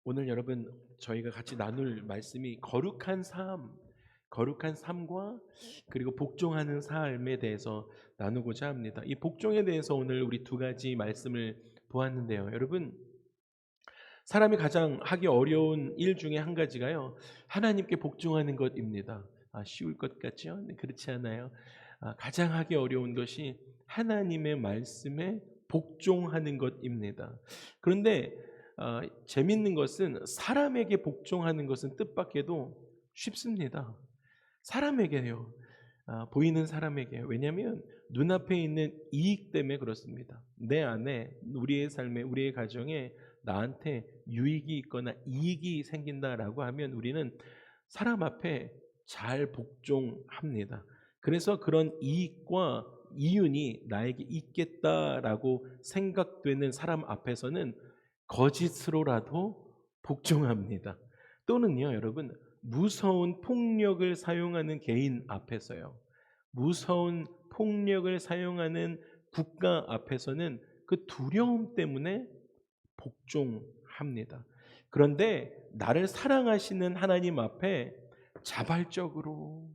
오늘 여러분 저희가 같이 나눌 말씀이 거룩한 삶과 그리고 복종하는 삶에 대해서 나누고자 합니다. 이 복종에 대해서 오늘 우리 두 가지 말씀을 보았는데요. 여러분, 사람이 가장 하기 어려운 일 중에 한 가지가요, 하나님께 복종하는 것입니다. 쉬울 것 같죠? 네, 그렇지 않아요. 가장 하기 어려운 것이 하나님의 말씀에 복종하는 것입니다. 그런데 재밌는 것은 사람에게 복종하는 것은 뜻밖에도 쉽습니다. 사람에게요. 보이는 사람에게. 왜냐하면 눈앞에 있는 이익 때문에 그렇습니다. 내 안에, 우리의 삶에, 우리의 가정에 나한테 유익이 있거나 이익이 생긴다라고 하면 우리는 사람 앞에 잘 복종합니다. 그래서 그런 이익과 이윤이 나에게 있겠다라고 생각되는 사람 앞에서는 거짓으로라도 복종합니다. 또는요, 여러분, 무서운 폭력을 사용하는 개인 앞에서요, 무서운 폭력을 사용하는 국가 앞에서는 그 두려움 때문에 복종합니다. 그런데 나를 사랑하시는 하나님 앞에 자발적으로,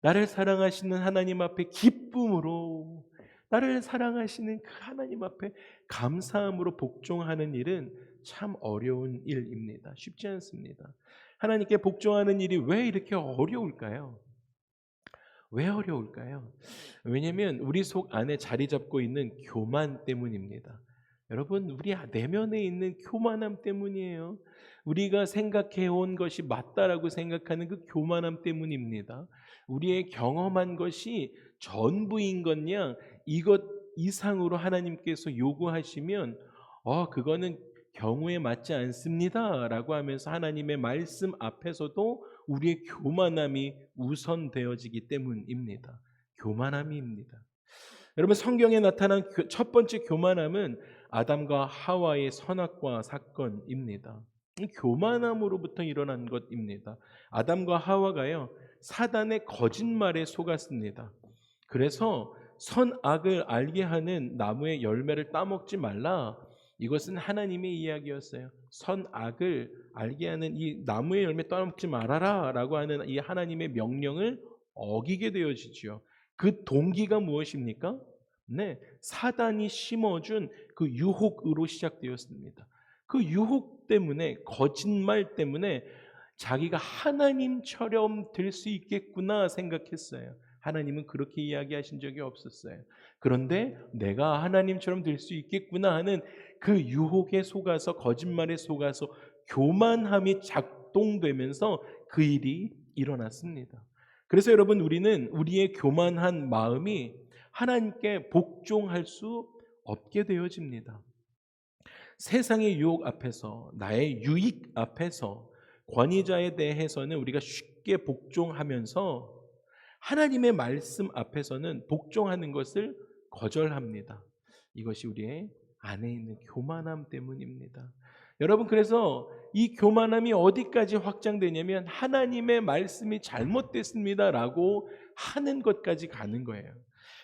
나를 사랑하시는 하나님 앞에 기쁨으로, 나를 사랑하시는 그 하나님 앞에 감사함으로 복종하는 일은 참 어려운 일입니다. 쉽지 않습니다. 하나님께 복종하는 일이 왜 이렇게 어려울까요? 왜 어려울까요? 왜냐하면 우리 속 안에 자리 잡고 있는 교만 때문입니다. 여러분, 우리 내면에 있는 교만함 때문이에요. 우리가 생각해 온 것이 맞다라고 생각하는 그 교만함 때문입니다. 우리의 경험한 것이 전부인 것냐, 이것 이상으로 하나님께서 요구하시면 그거는 경우에 맞지 않습니다라고 하면서 하나님의 말씀 앞에서도 우리의 교만함이 우선되어지기 때문입니다. 교만함입니다. 여러분, 성경에 나타난 첫 번째 교만함은 아담과 하와의 선악과 사건입니다. 교만함으로부터 일어난 것입니다. 아담과 하와가요, 사단의 거짓말에 속았습니다. 그래서 선악을 알게 하는 나무의 열매를 따먹지 말라. 이것은 하나님의 이야기였어요. 선악을 알게 하는 이 나무의 열매 따먹지 말아라 라고 하는 이 하나님의 명령을 어기게 되어지죠. 그 동기가 무엇입니까? 네, 사단이 심어준 그 유혹으로 시작되었습니다. 그 유혹 때문에, 거짓말 때문에 자기가 하나님처럼 될 수 있겠구나 생각했어요. 하나님은 그렇게 이야기하신 적이 없었어요. 그런데 내가 하나님처럼 될 수 있겠구나 하는 그 유혹에 속아서, 거짓말에 속아서 교만함이 작동되면서 그 일이 일어났습니다. 그래서 여러분, 우리는 우리의 교만한 마음이 하나님께 복종할 수 없게 되어집니다. 세상의 유혹 앞에서, 나의 유익 앞에서, 권위자에 대해서는 우리가 쉽게 복종하면서 하나님의 말씀 앞에서는 복종하는 것을 거절합니다. 이것이 우리의 안에 있는 교만함 때문입니다. 여러분, 그래서 이 교만함이 어디까지 확장되냐면 하나님의 말씀이 잘못됐습니다라고 하는 것까지 가는 거예요.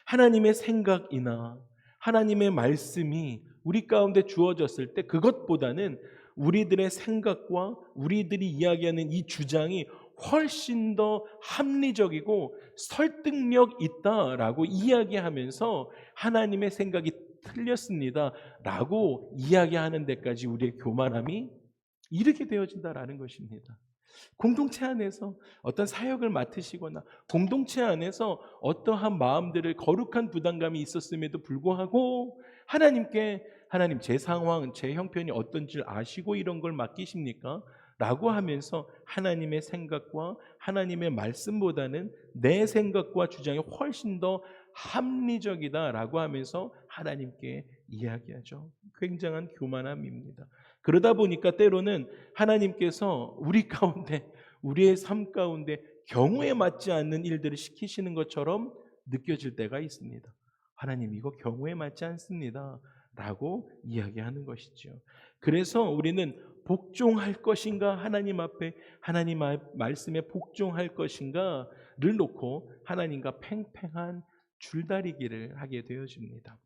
하나님의 생각이나 하나님의 말씀이 우리 가운데 주어졌을 때 그것보다는 우리들의 생각과 우리들이 이야기하는 이 주장이 훨씬 더 합리적이고 설득력 있다라고 이야기하면서 하나님의 생각이 틀렸습니다라고 이야기하는 데까지 우리의 교만함이 이렇게 되어진다라는 것입니다. 공동체 안에서 어떤 사역을 맡으시거나 공동체 안에서 어떠한 마음들을, 거룩한 부담감이 있었음에도 불구하고 하나님께, 하나님 제 상황, 제 형편이 어떤지 아시고 이런 걸 맡기십니까? 라고 하면서 하나님의 생각과 하나님의 말씀보다는 내 생각과 주장이 훨씬 더 합리적이다라고 하면서 하나님께 이야기하죠. 굉장한 교만함입니다. 그러다 보니까 때로는 하나님께서 우리 가운데, 우리의 삶 가운데 경우에 맞지 않는 일들을 시키시는 것처럼 느껴질 때가 있습니다. 하나님, 이거 경우에 맞지 않습니다 라고 이야기하는 것이죠. 그래서 우리는 복종할 것인가, 하나님 앞에 하나님 말씀에 복종할 것인가를 놓고 하나님과 팽팽한 줄다리기를 하게 되어집니다.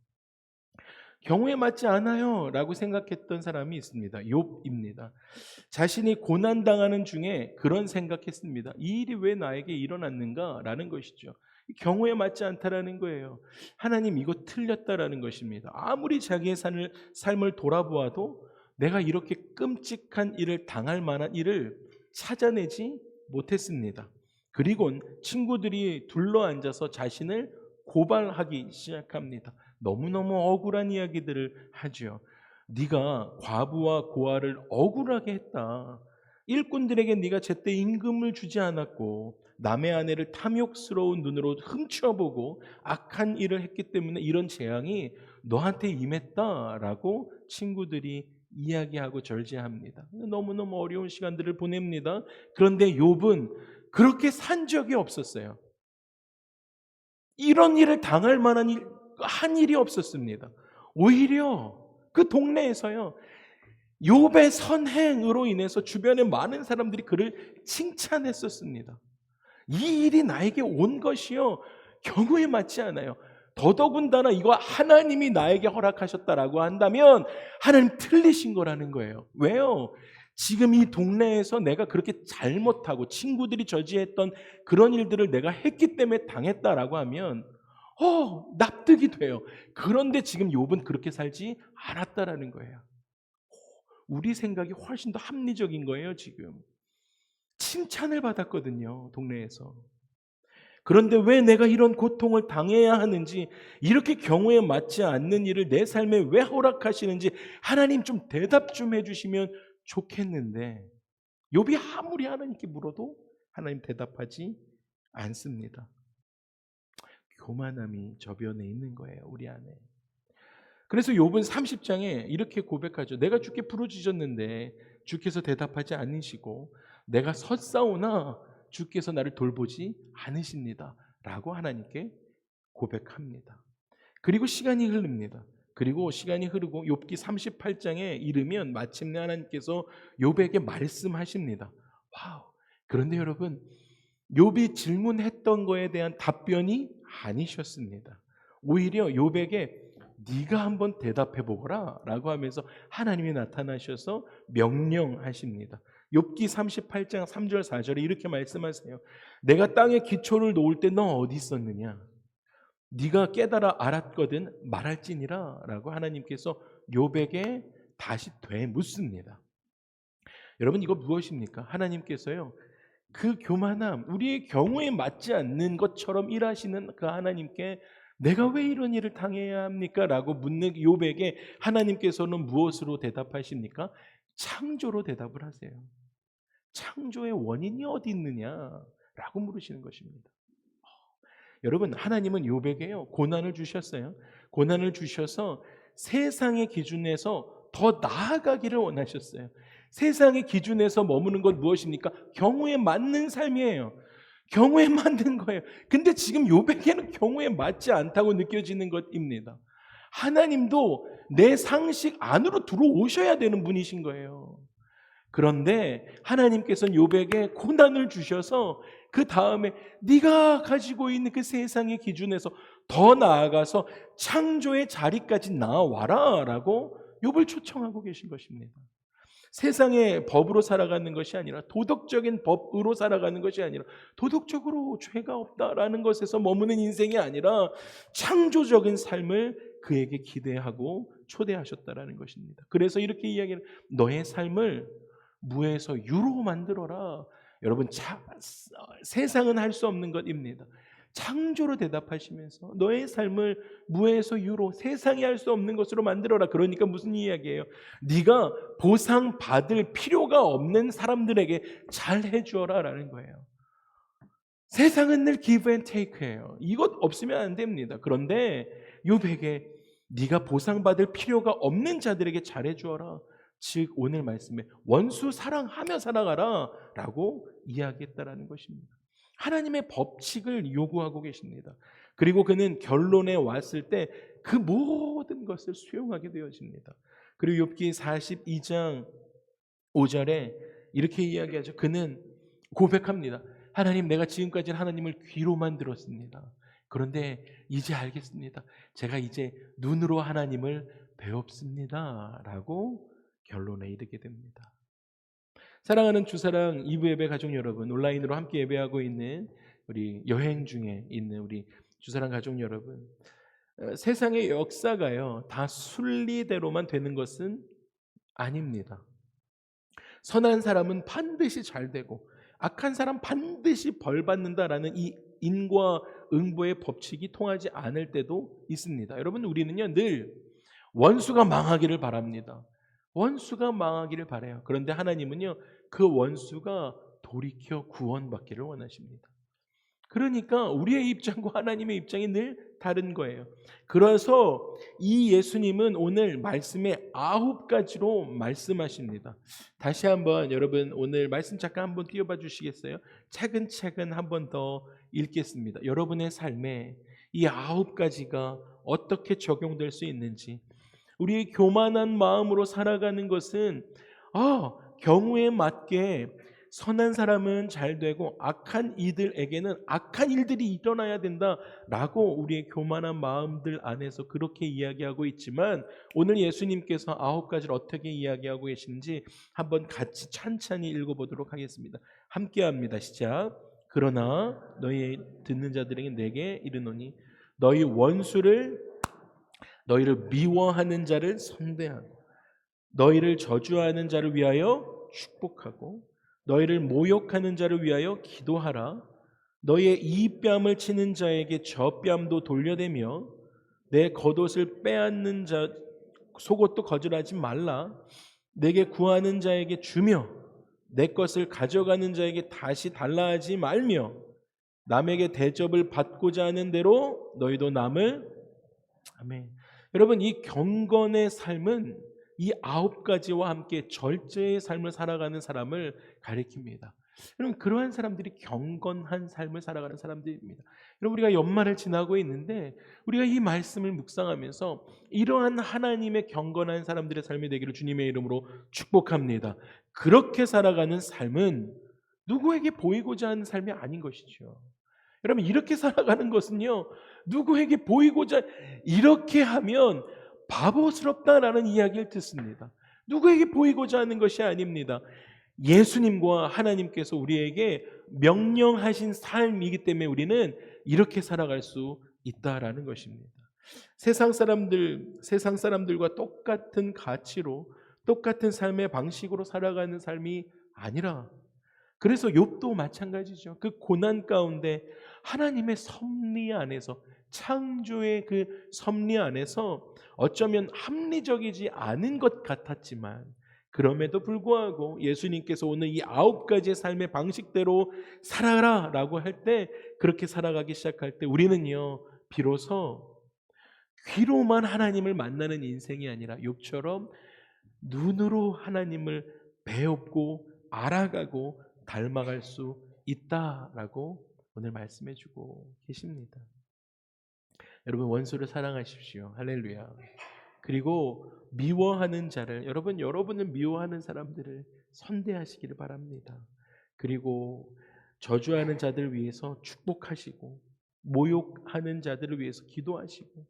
경우에 맞지 않아요 라고 생각했던 사람이 있습니다. 욥입니다. 자신이 고난당하는 중에 그런 생각했습니다. 이 일이 왜 나에게 일어났는가 라는 것이죠. 경우에 맞지 않다라는 거예요. 하나님 이거 틀렸다라는 것입니다. 아무리 자기의 삶을 돌아보아도 내가 이렇게 끔찍한 일을 당할 만한 일을 찾아내지 못했습니다. 그리곤 친구들이 둘러앉아서 자신을 고발하기 시작합니다. 너무너무 억울한 이야기들을 하죠. 네가 과부와 고아를 억울하게 했다. 일꾼들에게 네가 제때 임금을 주지 않았고 남의 아내를 탐욕스러운 눈으로 훔쳐보고 악한 일을 했기 때문에 이런 재앙이 너한테 임했다라고 친구들이 이야기하고 절제합니다. 너무너무 어려운 시간들을 보냅니다. 그런데 욥은 그렇게 산 적이 없었어요. 이런 일을 당할 만한 한 일이 없었습니다. 오히려 그 동네에서요, 욥의 선행으로 인해서 주변의 많은 사람들이 그를 칭찬했었습니다. 이 일이 나에게 온 것이요 경우에 맞지 않아요. 더더군다나 이거 하나님이 나에게 허락하셨다라고 한다면 하나님 틀리신 거라는 거예요. 왜요? 지금 이 동네에서 내가 그렇게 잘못하고 친구들이 저지했던 그런 일들을 내가 했기 때문에 당했다라고 하면 납득이 돼요. 그런데 지금 욥은 그렇게 살지 않았다라는 거예요. 우리 생각이 훨씬 더 합리적인 거예요. 지금 칭찬을 받았거든요, 동네에서. 그런데 왜 내가 이런 고통을 당해야 하는지, 이렇게 경우에 맞지 않는 일을 내 삶에 왜 허락하시는지 하나님 좀 대답 좀 해주시면 좋겠는데 욥이 아무리 하나님께 물어도 하나님 대답하지 않습니다. 교만함이 저변에 있는 거예요, 우리 안에. 그래서 욥은 30장에 이렇게 고백하죠. 내가 주께 부르짖었는데 주께서 대답하지 않으시고 내가 섰사오나 주께서 나를 돌보지 않으십니다 라고 하나님께 고백합니다. 그리고 시간이 흐릅니다. 그리고 시간이 흐르고 욥기 38장에 이르면 마침내 하나님께서 욥에게 말씀하십니다. 와우. 그런데 여러분, 욥이 질문했던 거에 대한 답변이 아니셨습니다. 오히려 욥에게 네가 한번 대답해 보거라 라고 하면서 하나님이 나타나셔서 명령하십니다. 욥기 38장 3절 4절에 이렇게 말씀하세요. 내가 땅에 기초를 놓을 때 너 어디 있었느냐? 네가 깨달아 알았거든 말할지니라 라고 하나님께서 욥에게 다시 되묻습니다. 여러분, 이거 무엇입니까? 하나님께서요, 그 교만함, 우리의 경우에 맞지 않는 것처럼 일하시는 그 하나님께 내가 왜 이런 일을 당해야 합니까? 라고 묻는 욥에게 하나님께서는 무엇으로 대답하십니까? 창조로 대답을 하세요. 창조의 원인이 어디 있느냐라고 물으시는 것입니다. 여러분, 하나님은 욥에게요 고난을 주셨어요. 고난을 주셔서 세상의 기준에서 더 나아가기를 원하셨어요. 세상의 기준에서 머무는 건 무엇입니까? 경우에 맞는 삶이에요. 경우에 맞는 거예요. 근데 지금 욥에게는 경우에 맞지 않다고 느껴지는 것입니다. 하나님도 내 상식 안으로 들어오셔야 되는 분이신 거예요. 그런데 하나님께서는 욥에게 고난을 주셔서 그 다음에 네가 가지고 있는 그 세상의 기준에서 더 나아가서 창조의 자리까지 나와라 라고 욥을 초청하고 계신 것입니다. 세상의 법으로 살아가는 것이 아니라, 도덕적인 법으로 살아가는 것이 아니라, 도덕적으로 죄가 없다라는 것에서 머무는 인생이 아니라 창조적인 삶을 그에게 기대하고 초대하셨다라는 것입니다. 그래서 이렇게 이야기를, 너의 삶을 무에서 유로 만들어라. 여러분, 세상은 할 수 없는 것입니다. 창조로 대답하시면서 너의 삶을 무에서 유로, 세상이 할 수 없는 것으로 만들어라. 그러니까 무슨 이야기예요? 네가 보상받을 필요가 없는 사람들에게 잘 해주어라 라는 거예요. 세상은 늘 give and take예요. 이것 없으면 안 됩니다. 그런데 욥에게 네가 보상받을 필요가 없는 자들에게 잘 해주어라. 즉 오늘 말씀에 원수 사랑하며 살아가라 라고 이야기했다라는 것입니다. 하나님의 법칙을 요구하고 계십니다. 그리고 그는 결론에 왔을 때 그 모든 것을 수용하게 되어집니다. 그리고 욥기 42장 5절에 이렇게 이야기하죠. 그는 고백합니다. 하나님, 내가 지금까지 하나님을 귀로만 들었습니다. 그런데 이제 알겠습니다. 제가 이제 눈으로 하나님을 배웁습니다. 라고 결론에 이르게 됩니다. 사랑하는 주사랑 2부 예배 가족 여러분, 온라인으로 함께 예배하고 있는 우리 여행 중에 있는 우리 주사랑 가족 여러분, 세상의 역사가요 다 순리대로만 되는 것은 아닙니다. 선한 사람은 반드시 잘 되고 악한 사람 반드시 벌 받는다라는 이 인과 응보의 법칙이 통하지 않을 때도 있습니다. 여러분, 우리는요 늘 원수가 망하기를 바랍니다. 원수가 망하기를 바라요. 그런데 하나님은요 그 원수가 돌이켜 구원받기를 원하십니다. 그러니까 우리의 입장과 하나님의 입장이 늘 다른 거예요. 그래서 이 예수님은 오늘 말씀의 9가지로 말씀하십니다. 다시 한번 여러분 오늘 말씀 잠깐 한번 띄워봐 주시겠어요? 차근차근 한번 더 읽겠습니다. 여러분의 삶에 이 9가지가 어떻게 적용될 수 있는지, 우리의 교만한 마음으로 살아가는 것은 경우에 맞게 선한 사람은 잘 되고 악한 이들에게는 악한 일들이 일어나야 된다라고 우리의 교만한 마음들 안에서 그렇게 이야기하고 있지만, 오늘 예수님께서 9가지를 어떻게 이야기하고 계시는지 한번 같이 찬찬히 읽어보도록 하겠습니다. 함께합니다. 시작. 그러나 너희 듣는 자들에게 내게 이르노니 너희를 미워하는 자를 선대하고 너희를 저주하는 자를 위하여 축복하고 너희를 모욕하는 자를 위하여 기도하라. 너희의 이 뺨을 치는 자에게 저 뺨도 돌려대며 내 겉옷을 빼앗는 자 속옷도 거절하지 말라. 내게 구하는 자에게 주며 내 것을 가져가는 자에게 다시 달라 하지 말며 남에게 대접을 받고자 하는 대로 너희도 남을. 아멘. 여러분, 이 경건의 삶은 이 9가지와 함께 절제의 삶을 살아가는 사람을 가리킵니다. 여러분, 그러한 사람들이 경건한 삶을 살아가는 사람들입니다. 여러분, 우리가 연말을 지나고 있는데 우리가 이 말씀을 묵상하면서 이러한 하나님의 경건한 사람들의 삶이 되기를 주님의 이름으로 축복합니다. 그렇게 살아가는 삶은 누구에게 보이고자 하는 삶이 아닌 것이죠. 여러분, 이렇게 살아가는 것은요 누구에게 보이고자, 이렇게 하면 바보스럽다라는 이야기를 듣습니다. 누구에게 보이고자 하는 것이 아닙니다. 예수님과 하나님께서 우리에게 명령하신 삶이기 때문에 우리는 이렇게 살아갈 수 있다라는 것입니다. 세상 사람들과 똑같은 가치로 똑같은 삶의 방식으로 살아가는 삶이 아니라, 그래서 욥도 마찬가지죠. 그 고난 가운데 하나님의 섭리 안에서, 창조의 그 섭리 안에서 어쩌면 합리적이지 않은 것 같았지만 그럼에도 불구하고 예수님께서 오늘 이 9가지의 삶의 방식대로 살아라 라고 할 때, 그렇게 살아가기 시작할 때 우리는요 비로소 귀로만 하나님을 만나는 인생이 아니라 욥처럼 눈으로 하나님을 배우고 알아가고 닮아갈 수 있다라고 오늘 말씀해 주고 계십니다. 여러분, 원수를 사랑하십시오. 할렐루야. 그리고 미워하는 자를, 여러분을 미워하는 사람들을 선대하시기를 바랍니다. 그리고 저주하는 자들을 위해서 축복하시고 모욕하는 자들을 위해서 기도하시고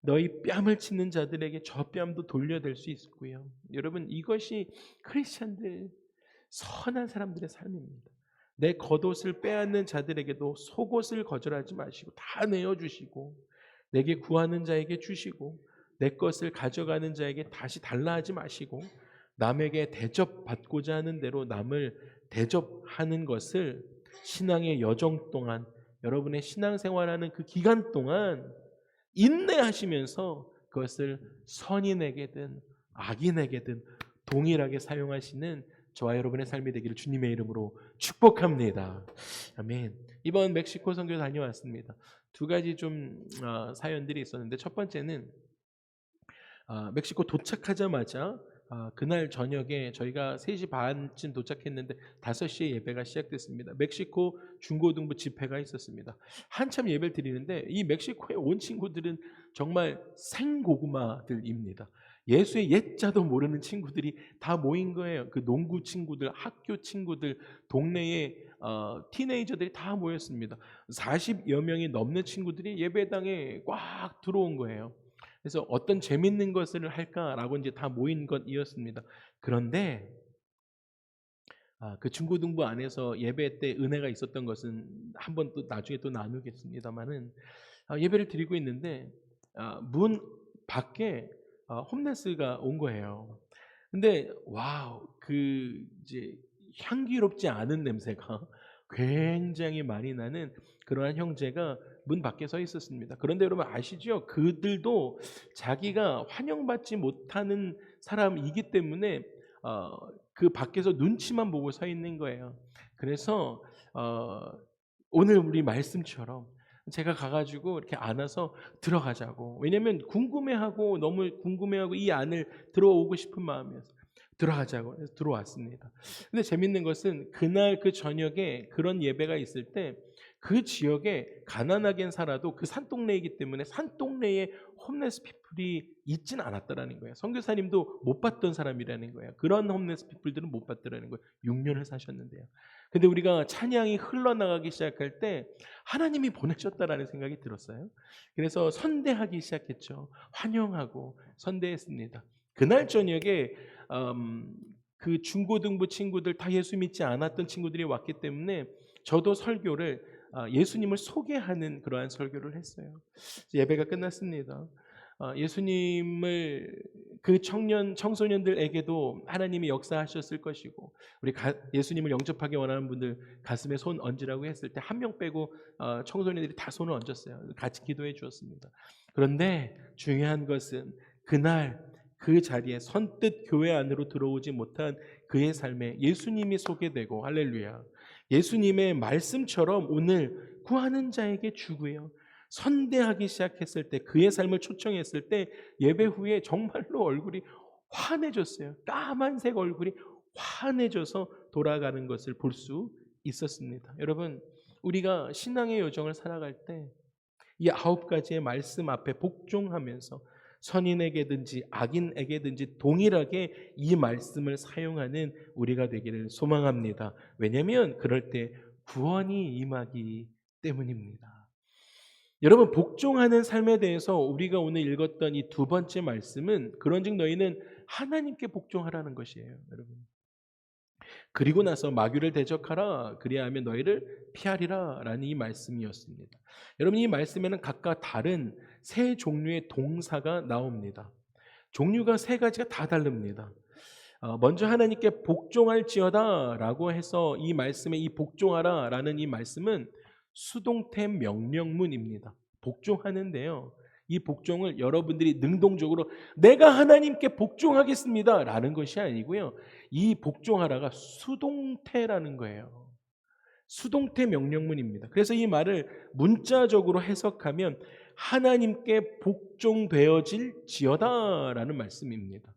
너희 뺨을 치는 자들에게 저 뺨도 돌려댈 수 있고요. 여러분, 이것이 크리스천들, 선한 사람들의 삶입니다. 내 겉옷을 빼앗는 자들에게도 속옷을 거절하지 마시고 다 내어주시고, 내게 구하는 자에게 주시고 내 것을 가져가는 자에게 다시 달라 하지 마시고, 남에게 대접받고자 하는 대로 남을 대접하는 것을 신앙의 여정 동안, 여러분의 신앙생활하는 그 기간 동안 인내하시면서 그것을 선인에게든 악인에게든 동일하게 사용하시는 저와 여러분의 삶이 되기를 주님의 이름으로 축복합니다. 아멘. 이번 멕시코 선교 다녀왔습니다. 2가지 좀 사연들이 있었는데, 첫 번째는 멕시코 도착하자마자 그날 저녁에 저희가 3시 반쯤 도착했는데 5시에 예배가 시작됐습니다. 멕시코 중고등부 집회가 있었습니다. 한참 예배를 드리는데 이 멕시코에 온 친구들은 정말 생고구마들입니다. 예수의 옛자도 모르는 친구들이 다 모인 거예요. 그 농구 친구들, 학교 친구들, 동네에 티네이저들이 다 모였습니다. 40여 명이 넘는 친구들이 예배당에 꽉 들어온 거예요. 그래서 어떤 재밌는 것을 할까라고 이제 다 모인 것이었습니다. 그런데 그 중고등부 안에서 예배 때 은혜가 있었던 것은 한번 또 나중에 또 나누겠습니다만은, 예배를 드리고 있는데 문 밖에 홈레스가 온 거예요. 근데 와우, 그 이제 향기롭지 않은 냄새가 굉장히 많이 나는 그러한 형제가 문 밖에 서 있었습니다. 그런데 여러분 아시죠? 그들도 자기가 환영받지 못하는 사람이기 때문에 그 밖에서 눈치만 보고 서 있는 거예요. 그래서 오늘 우리 말씀처럼 제가 가가지고 이렇게 안아서 들어가자고. 왜냐하면 궁금해하고 너무 궁금해하고 이 안을 들어오고 싶은 마음이어서 들어가자고 해서 들어왔습니다. 근데 재밌는 것은 그날 그 저녁에 그런 예배가 있을 때 그 지역에 가난하게 살아도 그 산동네이기 때문에 산동네에 홈레스 피플이 있진 않았다라는 거예요. 선교사님도 못 봤던 사람이라는 거예요. 그런 홈레스 피플들은 못 봤더라는 거예요. 6년을 사셨는데요. 근데 우리가 찬양이 흘러나가기 시작할 때 하나님이 보내셨다라는 생각이 들었어요. 그래서 선대하기 시작했죠. 환영하고 선대했습니다. 그날 저녁에 그 중고등부 친구들 다 예수 믿지 않았던 친구들이 왔기 때문에 저도 설교를 예수님을 소개하는 그러한 설교를 했어요. 예배가 끝났습니다. 예수님을 그 청소년들에게도 하나님이 역사하셨을 것이고, 우리 예수님을 영접하기 원하는 분들 가슴에 손 얹으라고 했을 때 한 명 빼고 청소년들이 다 손을 얹었어요. 같이 기도해 주었습니다. 그런데 중요한 것은 그날 그 자리에 선뜻 교회 안으로 들어오지 못한 그의 삶에 예수님이 소개되고, 할렐루야, 예수님의 말씀처럼 오늘 구하는 자에게 주고요, 선대하기 시작했을 때, 그의 삶을 초청했을 때 예배 후에 정말로 얼굴이 환해졌어요. 까만색 얼굴이 환해져서 돌아가는 것을 볼 수 있었습니다. 여러분, 우리가 신앙의 여정을 살아갈 때 이 9가지의 말씀 앞에 복종하면서 선인에게든지 악인에게든지 동일하게 이 말씀을 사용하는 우리가 되기를 소망합니다. 왜냐하면 그럴 때 구원이 임하기 때문입니다. 여러분, 복종하는 삶에 대해서 우리가 오늘 읽었던 이 두 번째 말씀은 그런즉 너희는 하나님께 복종하라는 것이에요. 여러분, 그리고 나서 마귀를 대적하라, 그리하면 너희를 피하리라 라는 이 말씀이었습니다. 여러분, 이 말씀에는 각각 다른 세 종류의 동사가 나옵니다. 종류가 세 가지가 다 다릅니다. 먼저 하나님께 복종할지어다 라고 해서 이 말씀에 이 복종하라 라는 이 말씀은 수동태 명령문입니다. 복종하는데요, 이 복종을 여러분들이 능동적으로 내가 하나님께 복종하겠습니다 라는 것이 아니고요, 이 복종하라가 수동태라는 거예요. 수동태 명령문입니다. 그래서 이 말을 문자적으로 해석하면 하나님께 복종되어질지어다 라는 말씀입니다.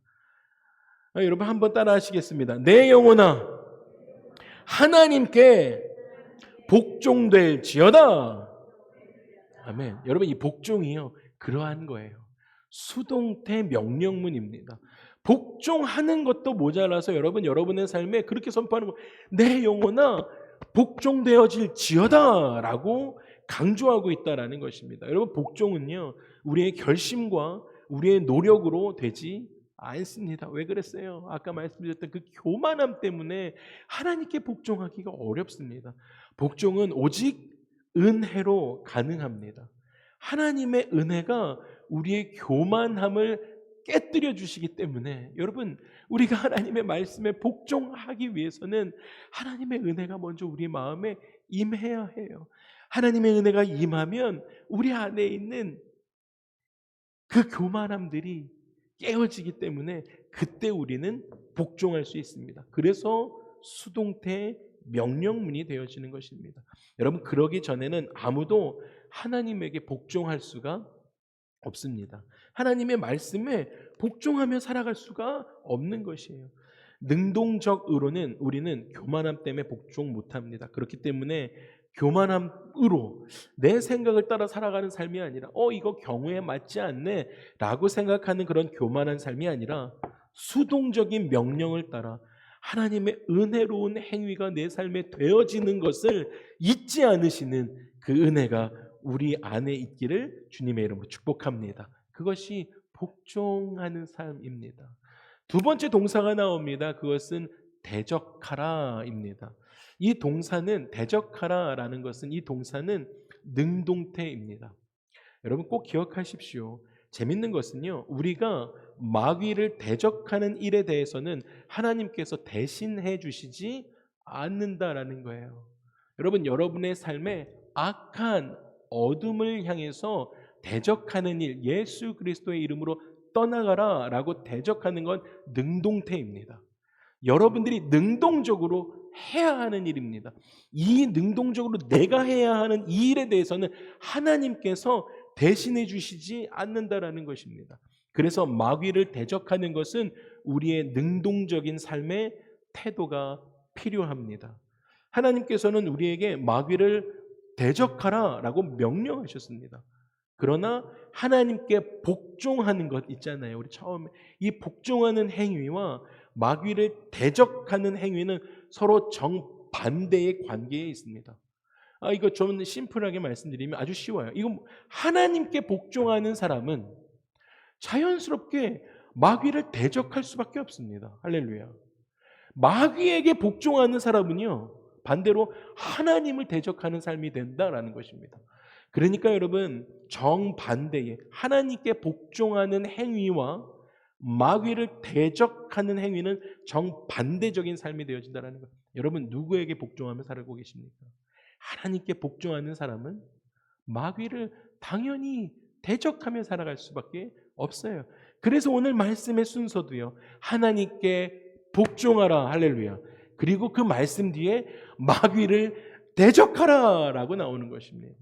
여러분 한번 따라 하시겠습니다. 내 영혼아 하나님께 복종될지어다. 아멘. 여러분, 이 복종이요, 그러한 거예요. 수동태 명령문입니다. 복종하는 것도 모자라서 여러분의 삶에 그렇게 선포하는 거, 내 영혼아 복종되어질지어다 라고 강조하고 있다라는 것입니다. 여러분, 복종은요, 우리의 결심과 우리의 노력으로 되지 않습니다. 왜 그랬어요? 아까 말씀드렸던 그 교만함 때문에 하나님께 복종하기가 어렵습니다. 복종은 오직 은혜로 가능합니다. 하나님의 은혜가 우리의 교만함을 깨뜨려 주시기 때문에, 여러분, 우리가 하나님의 말씀에 복종하기 위해서는 하나님의 은혜가 먼저 우리 마음에 임해야 해요. 하나님의 은혜가 임하면 우리 안에 있는 그 교만함들이 깨어지기 때문에 그때 우리는 복종할 수 있습니다. 그래서 수동태 명령문이 되어지는 것입니다. 여러분, 그러기 전에는 아무도 하나님에게 복종할 수가 없습니다. 하나님의 말씀에 복종하며 살아갈 수가 없는 것이에요. 능동적으로는 우리는 교만함 때문에 복종 못합니다. 그렇기 때문에 교만함으로 내 생각을 따라 살아가는 삶이 아니라 이거 경우에 맞지 않네 라고 생각하는 그런 교만한 삶이 아니라 수동적인 명령을 따라 하나님의 은혜로운 행위가 내 삶에 되어지는 것을 잊지 않으시는 그 은혜가 우리 안에 있기를 주님의 이름으로 축복합니다. 그것이 복종하는 삶입니다. 두 번째 동사가 나옵니다. 그것은 대적하라입니다. 이 동사는 대적하라라는 것은 이 동사는 능동태입니다. 여러분 꼭 기억하십시오. 재밌는 것은요. 우리가 마귀를 대적하는 일에 대해서는 하나님께서 대신해 주시지 않는다라는 거예요. 여러분 여러분의 삶에 악한 어둠을 향해서 대적하는 일, 예수 그리스도의 이름으로 떠나가라라고 대적하는 건 능동태입니다. 여러분들이 능동적으로 해야 하는 일입니다. 이 능동적으로 내가 해야 하는 이 일에 대해서는 하나님께서 대신해 주시지 않는다라는 것입니다. 그래서 마귀를 대적하는 것은 우리의 능동적인 삶의 태도가 필요합니다. 하나님께서는 우리에게 마귀를 대적하라라고 명령하셨습니다. 그러나 하나님께 복종하는 것 있잖아요. 우리 처음에 이 복종하는 행위와 마귀를 대적하는 행위는 서로 정반대의 관계에 있습니다. 이거 좀 심플하게 말씀드리면 아주 쉬워요. 이거 하나님께 복종하는 사람은 자연스럽게 마귀를 대적할 수밖에 없습니다. 할렐루야. 마귀에게 복종하는 사람은요, 반대로 하나님을 대적하는 삶이 된다라는 것입니다. 그러니까 여러분 정반대의 하나님께 복종하는 행위와 마귀를 대적하는 행위는 정반대적인 삶이 되어진다는 것. 여러분 누구에게 복종하며 살고 계십니까? 하나님께 복종하는 사람은 마귀를 당연히 대적하며 살아갈 수밖에 없어요. 그래서 오늘 말씀의 순서도요. 하나님께 복종하라. 할렐루야. 그리고 그 말씀 뒤에 마귀를 대적하라 라고 나오는 것입니다.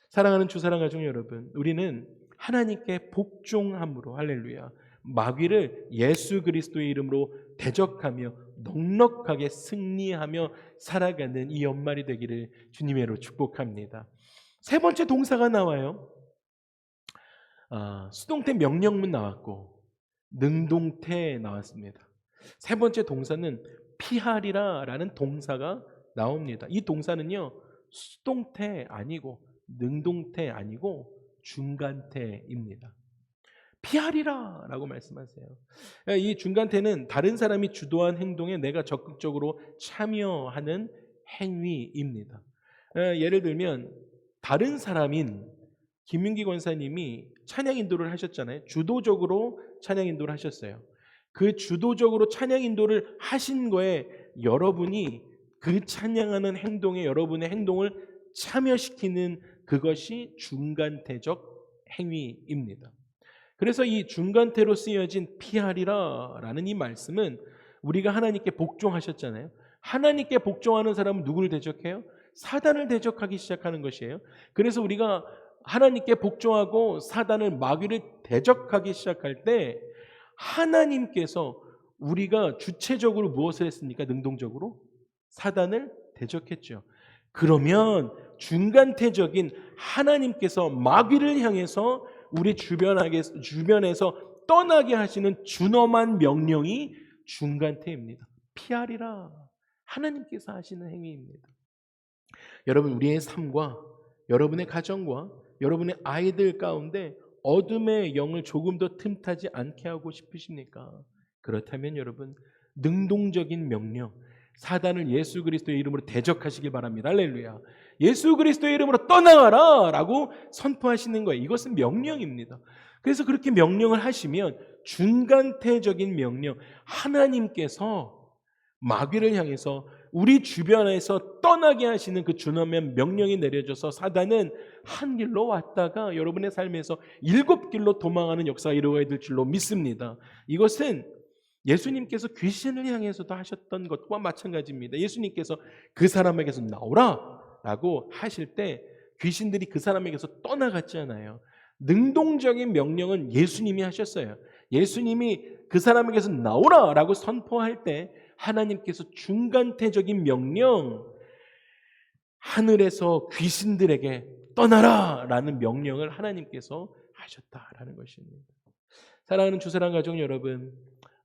사랑하는 주사랑 가족 여러분, 우리는 하나님께 복종함으로 할렐루야 마귀를 예수 그리스도의 이름으로 대적하며 넉넉하게 승리하며 살아가는 이 연말이 되기를 주님의 이름으로 축복합니다. 세 번째 동사가 나와요. 수동태 명령문 나왔고 능동태 나왔습니다. 세 번째 동사는 피하리라 라는 동사가 나옵니다. 이 동사는요 수동태 아니고 능동태 아니고 중간태입니다. 피하리라 라고 말씀하세요. 이 중간태는 다른 사람이 주도한 행동에 내가 적극적으로 참여하는 행위입니다. 예를 들면 다른 사람인 김윤기 권사님이 찬양 인도를 하셨잖아요. 주도적으로 찬양 인도를 하셨어요. 그 주도적으로 찬양 인도를 하신 거에 여러분이 그 찬양하는 행동에 여러분의 행동을 참여시키는 그것이 중간태적 행위입니다. 그래서 이 중간태로 쓰여진 피하리라라는 이 말씀은 우리가 하나님께 복종하셨잖아요. 하나님께 복종하는 사람은 누구를 대적해요? 사단을 대적하기 시작하는 것이에요. 그래서 우리가 하나님께 복종하고 사단을 마귀를 대적하기 시작할 때 하나님께서 우리가 주체적으로 무엇을 했습니까? 능동적으로 사단을 대적했죠. 그러면 중간태적인 하나님께서 마귀를 향해서 우리 주변에서 떠나게 하시는 준엄한 명령이 중간태입니다. 피하리라. 하나님께서 하시는 행위입니다. 여러분 우리의 삶과 여러분의 가정과 여러분의 아이들 가운데 어둠의 영을 조금 더 틈타지 않게 하고 싶으십니까? 그렇다면 여러분 능동적인 명령 사단을 예수 그리스도의 이름으로 대적하시길 바랍니다. 할렐루야. 예수 그리스도의 이름으로 떠나가라 라고 선포하시는 거예요. 이것은 명령입니다. 그래서 그렇게 명령을 하시면 중간태적인 명령 하나님께서 마귀를 향해서 우리 주변에서 떠나게 하시는 그 준엄한 명령이 내려져서 사단은 한 길로 왔다가 여러분의 삶에서 7길로 도망하는 역사가 이루어야 될 줄로 믿습니다. 이것은 예수님께서 귀신을 향해서도 하셨던 것과 마찬가지입니다. 예수님께서 그 사람에게서 나오라 라고 하실 때 귀신들이 그 사람에게서 떠나갔잖아요. 능동적인 명령은 예수님이 하셨어요. 예수님이 그 사람에게서 나오라 라고 선포할 때 하나님께서 중간태적인 명령 하늘에서 귀신들에게 떠나라 라는 명령을 하나님께서 하셨다라는 것입니다. 사랑하는 주사랑 가족 여러분,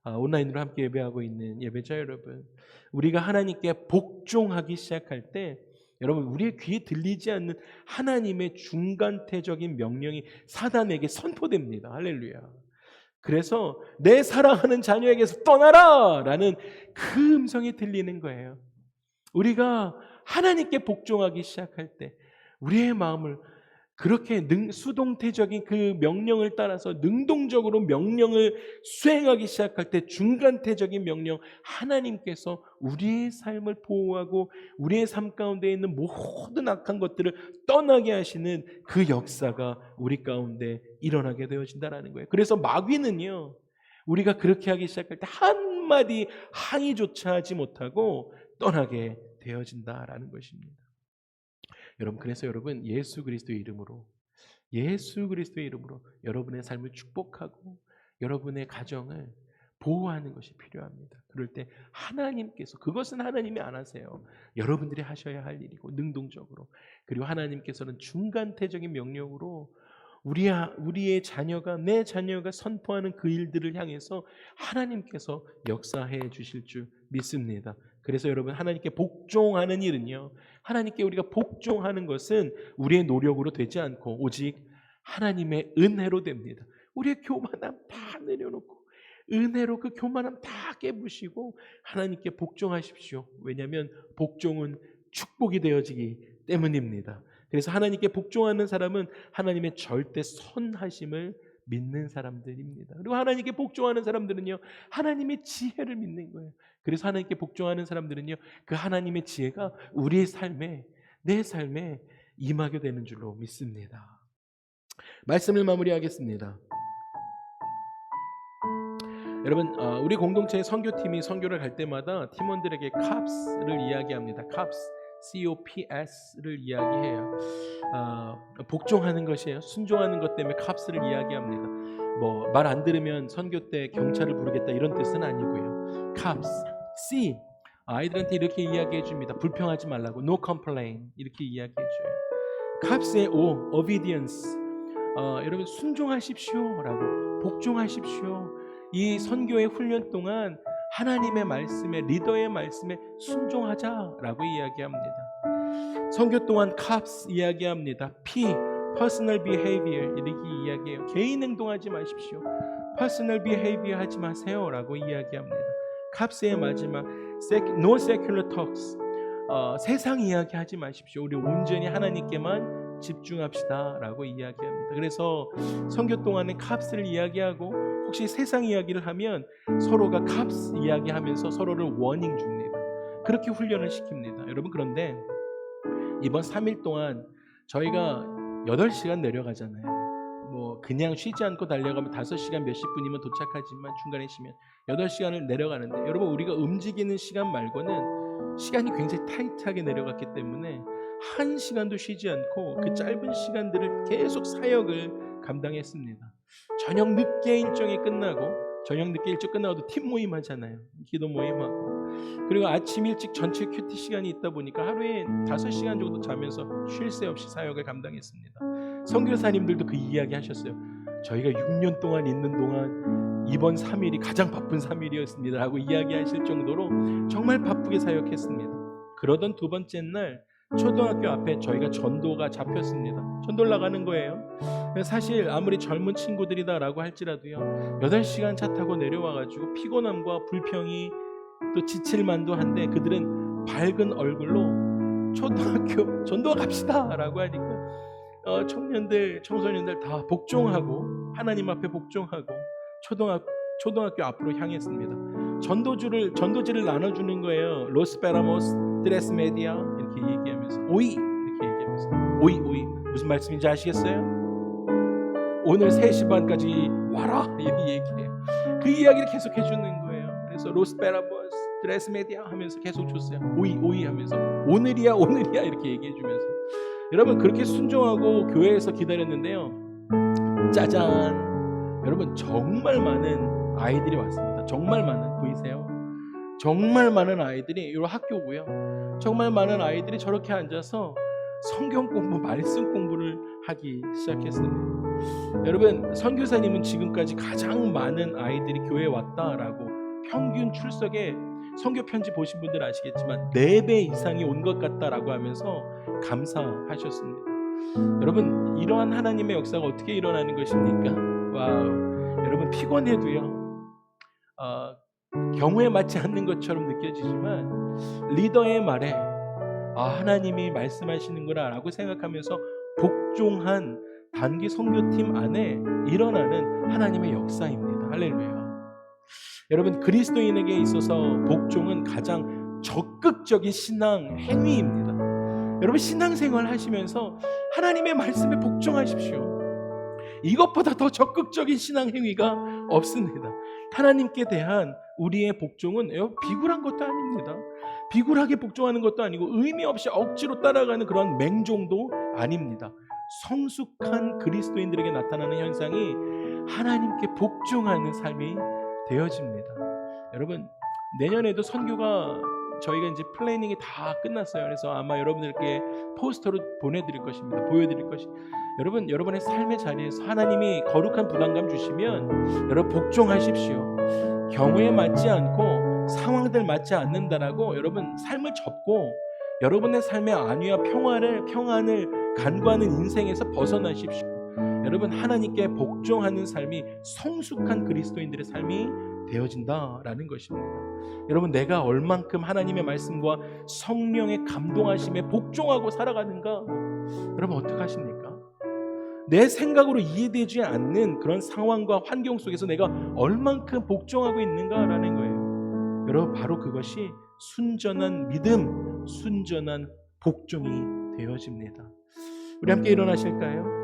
온라인으로 함께 예배하고 있는 예배자 여러분, 우리가 하나님께 복종하기 시작할 때 여러분, 우리의 귀에 들리지 않는 하나님의 중간태적인 명령이 사단에게 선포됩니다. 할렐루야. 그래서 내 사랑하는 자녀에게서 떠나라! 라는 그 음성이 들리는 거예요. 우리가 하나님께 복종하기 시작할 때 우리의 마음을 그렇게 수동태적인 그 명령을 따라서 능동적으로 명령을 수행하기 시작할 때 중간태적인 명령, 하나님께서 우리의 삶을 보호하고 우리의 삶 가운데 있는 모든 악한 것들을 떠나게 하시는 그 역사가 우리 가운데 일어나게 되어진다는 거예요. 그래서 마귀는요, 우리가 그렇게 하기 시작할 때 한마디 항의조차 하지 못하고 떠나게 되어진다라는 것입니다. 여러분, 그래서 여러분, 예수 그리스도의 이름으로 여러분의 삶을 축복하고 여러분의 가정을 보호하는 것이 필요합니다. 그럴 때 하나님께서, 그것은 하나님이 안 하세요. 여러분들이 하셔야 할 일이고 능동적으로. 그리고 하나님께서는 중간태적인 명령으로 우리의 자녀가, 내 자녀가 선포하는 그 일들을 향해서 하나님께서 역사해 주실 줄 믿습니다. 그래서 여러분, 하나님께 복종하는 일은요, 하나님께 우리가 복종하는 것은 우리의 노력으로 되지 않고 오직 하나님의 은혜로 됩니다. 우리의 교만함 다 내려놓고 은혜로 그 교만함 다 깨부시고 하나님께 복종하십시오. 왜냐하면 복종은 축복이 되어지기 때문입니다. 그래서 하나님께 복종하는 사람은 하나님의 절대 선하심을 믿는 사람들입니다. 그리고 하나님께 복종하는 사람들은요, 하나님의 지혜를 믿는 거예요. 그래서 하나님께 복종하는 사람들은요, 그 하나님의 지혜가 우리의 삶에, 내 삶에 임하게 되는 줄로 믿습니다. 말씀을 마무리하겠습니다. 여러분, 우리 공동체의 선교팀이 선교를 갈 때마다 팀원들에게 COPS를 이야기합니다. COPS를 이야기해요. 복종하는 것이에요. 순종하는 것 때문에 COPS를 이야기합니다. 뭐 말 안 들으면 선교 때 경찰을 부르겠다 이런 뜻은 아니고요. COPS, C, 아이들한테 이렇게 이야기해 줍니다. 불평하지 말라고, no complain 이렇게 이야기해 줘요. COPS의 O, obedience, 여러분 순종하십시오라고, 복종하십시오. 이 선교의 훈련 동안 하나님의 말씀에, 리더의 말씀에 순종하자라고 이야기합니다. 선교 동안 COPS 이야기합니다. P, personal behavior 이렇게 이야기해요. 개인 행동하지 마십시오. personal behavior 하지 마세요라고 이야기합니다. COPS의 마지막 no secular talks, 세상 이야기 하지 마십시오. 우리 온전히 하나님께만 집중합시다라고 이야기합니다. 그래서 선교 동안에 COPS를 이야기하고 혹시 세상 이야기를 하면 서로가 COPS 이야기하면서 서로를 워닝 줍니다. 그렇게 훈련을 시킵니다. 여러분, 그런데 이번 3일 동안 저희가 8시간 내려가잖아요. 뭐 그냥 쉬지 않고 달려가면 5시간 몇십 분이면 도착하지만 중간에 쉬면 8시간을 내려가는데, 여러분, 우리가 움직이는 시간 말고는 시간이 굉장히 타이트하게 내려갔기 때문에 1시간도 쉬지 않고 그 짧은 시간들을 계속 사역을 감당했습니다. 저녁 늦게 일정이 끝나고, 저녁 늦게 일정 끝나고도 팀 모임 하잖아요. 기도 모임하고, 그리고 아침 일찍 전체 큐티 시간이 있다 보니까 하루에 5시간 정도 자면서 쉴 새 없이 사역을 감당했습니다. 선교사님들도 그 이야기 하셨어요. 저희가 6년 동안 있는 동안 이번 3일이 가장 바쁜 3일이었습니다 라고 이야기하실 정도로 정말 바쁘게 사역했습니다. 그러던 두 번째 날 초등학교 앞에 저희가 전도가 잡혔습니다. 전도를 나가는 거예요. 사실 아무리 젊은 친구들이다라고 할지라도요, 8시간 차 타고 내려와가지고 피곤함과 불평이 또 지칠만도 한데 그들은 밝은 얼굴로 초등학교 전도 갑시다 라고 하니까 청년들, 청소년들 다 복종하고 하나님 앞에 복종하고 초등학교 앞으로 향했습니다. 전도지를 나눠주는 거예요. 로스페라모스, 드레스메디아 이렇게 얘기하면서, 오이 이렇게 얘기하면서, 오이 무슨 말씀인지 아시겠어요? 오늘 3시 반까지 와라 이렇게 얘기해요. 그 이야기를 계속 해주는 거예요. 그래서 로스페라모스, 드레스메디아 하면서 계속 줬어요. 오이 하면서 오늘이야 이렇게 얘기해주면서, 여러분, 그렇게 순종하고 교회에서 기다렸는데요, 짜잔, 여러분, 정말 많은 아이들이 왔습니다. 정말 많은, 보이세요? 정말 많은 아이들이, 이 학교고요, 정말 많은 아이들이 저렇게 앉아서 성경 공부, 말씀 공부를 하기 시작했습니다. 여러분, 선교사님은 지금까지 가장 많은 아이들이 교회에 왔다라고 평균 출석의 선교 편지 보신 분들 아시겠지만 4배 이상이 온 것 같다라고 하면서 감사하셨습니다. 여러분, 이러한 하나님의 역사가 어떻게 일어나는 것입니까? 와우. 여러분, 피곤해도요, 경우에 맞지 않는 것처럼 느껴지지만 리더의 말에 하나님이 말씀하시는구나 라고 생각하면서 복종한 단기 선교팀 안에 일어나는 하나님의 역사입니다. 할렐루야. 여러분, 그리스도인에게 있어서 복종은 가장 적극적인 신앙 행위입니다. 여러분, 신앙생활 하시면서 하나님의 말씀에 복종하십시오. 이것보다 더 적극적인 신앙 행위가 없습니다. 하나님께 대한 우리의 복종은 비굴한 것도 아닙니다. 비굴하게 복종하는 것도 아니고 의미 없이 억지로 따라가는 그런 맹종도 아닙니다. 성숙한 그리스도인들에게 나타나는 현상이 하나님께 복종하는 삶이 되어집니다. 여러분, 내년에도 선교가 저희가 이제 플래닝이 다 끝났어요. 그래서 아마 여러분들께 포스터로 보내드릴 것입니다. 보여드릴 것입니다. 여러분, 여러분의 삶의 자리에서 하나님이 거룩한 부담감 주시면 여러분 복종하십시오. 경우에 맞지 않고 상황들 맞지 않는다라고 여러분 삶을 접고 여러분의 삶의 안위와 평안을 간구하는 인생에서 벗어나십시오. 여러분, 하나님께 복종하는 삶이 성숙한 그리스도인들의 삶이 되어진다라는 것입니다. 여러분, 내가 얼만큼 하나님의 말씀과 성령의 감동하심에 복종하고 살아가는가? 여러분, 어떻게 하십니까? 내 생각으로 이해되지 않는 그런 상황과 환경 속에서 내가 얼만큼 복종하고 있는가라는 거예요. 여러분, 바로 그것이 순전한 믿음, 순전한 복종이 되어집니다. 우리 함께 일어나실까요?